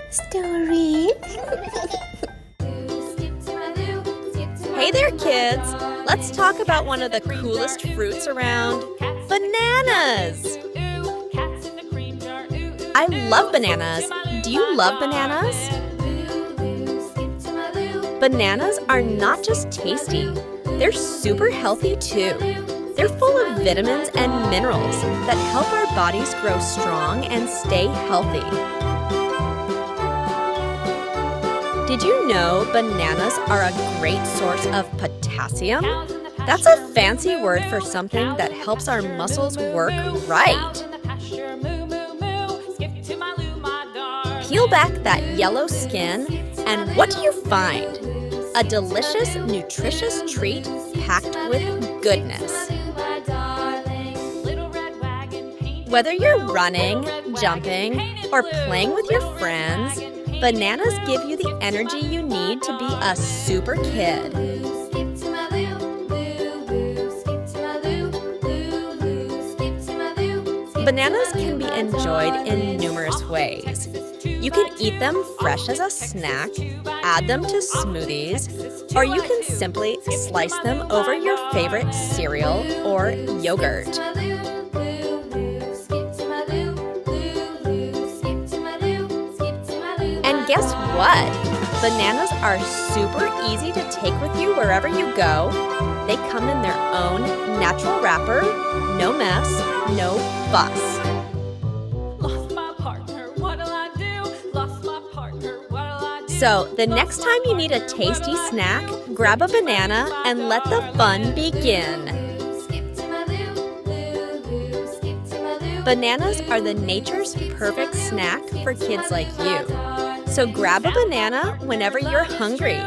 Story. Hey there, kids! Let's talk about one of the coolest fruits around, bananas! I love bananas. Do you love bananas? Bananas are not just tasty, they're super healthy too. They're full of vitamins and minerals that help our bodies grow strong and stay healthy. Did you know bananas are a great source of potassium? That's a fancy word for something that helps our muscles work right. Peel back that yellow skin, and what do you find? A delicious, nutritious treat packed with goodness. Whether you're running, jumping, or playing with your friends, bananas give you the energy you need to be a super kid. Bananas can be enjoyed in numerous ways. You can eat them fresh as a snack, add them to smoothies, or you can simply slice them over your favorite cereal or yogurt. And guess what? Bananas are super easy to take with you wherever you go. They come in their own natural wrapper, no mess, no fuss. So, the next time you need a tasty snack, grab a banana and let the fun begin. Bananas are the nature's perfect snack for kids like you. So grab a banana whenever you're hungry